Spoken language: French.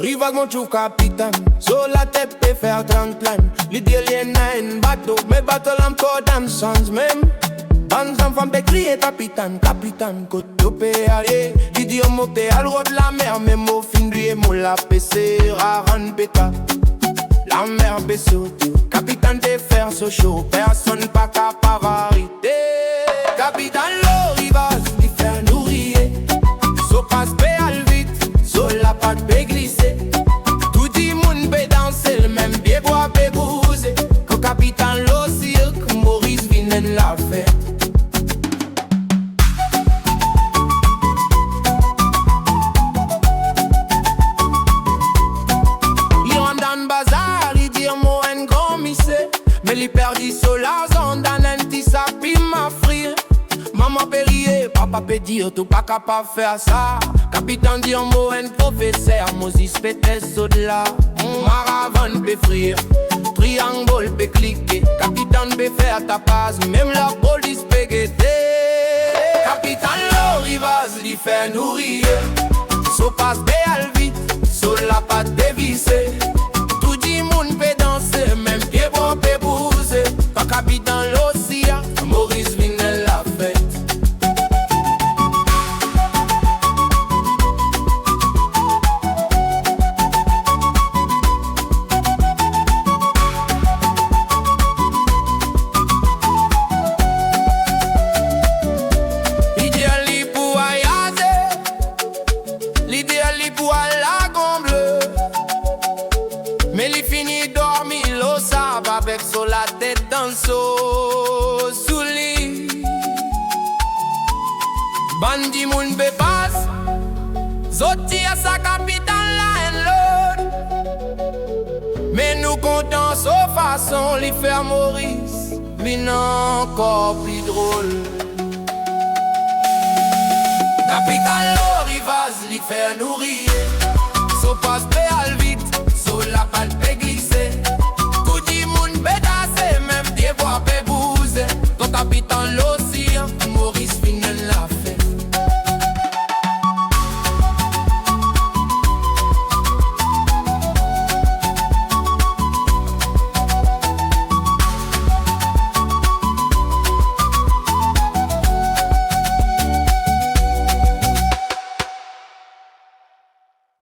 rivage mon chou capitaine. Sur la tête peut faire 30 plaines. L'idée lienne à un bateau, mais bateau l'encore dans le sens même. Dans un femme peut crier capitaine, capitaine, côté au aller. L'idée au moté à l'eau de la mer, même au fin du émo la PC, raran péta. La mer baisse au tout, capitaine de faire ce show, personne pas capable d'arrêter. Capitaine l'eau rivage, il fait nourrir. So passe péal vite, so la patte peut glisser. Tout le monde peut danser, le même pied bois peut bouger. Quand capitaine l'eau cirque, Maurice Vinen l'a fait. Il rentre dans le bazar, il dit moi un grand missé. Mais il perdit sur la zone, dans un petit sapi m'a frire. Maman peut rire, papa peut dire, tout pas capable de faire ça. Capitaine dit un mot, un professeur, Moses peut être au-delà. Maravan peut frire, triangle peut cliquer. Capitaine peut faire ta passe, même la police peut guetter. Capitaine l'eau rivage, il fait nourrir. So passe béal vite, so la patte dévissée. Tout le monde peut danser, même pied bon peut bouger. Quand capitaine l'eau s'y a, Maurice Vinel l'a fait. L'idéal pour voyager, l'idéal pour aller à la Gomme Bleue. Mais il finit dormir l'eau sable avec sur la tête dans le sous lit. Bandi moun be passe, zoti à sa capitale la en l'autre. Mais nous comptons sa façon, li faire Maurice, vin encore plus drôle. Capitale au rivage, li fait nourrir. So passe péal vite, so la patte peut glisser. Tout le monde peut danser, même des voix peut bouger. Ton capitaine l'eau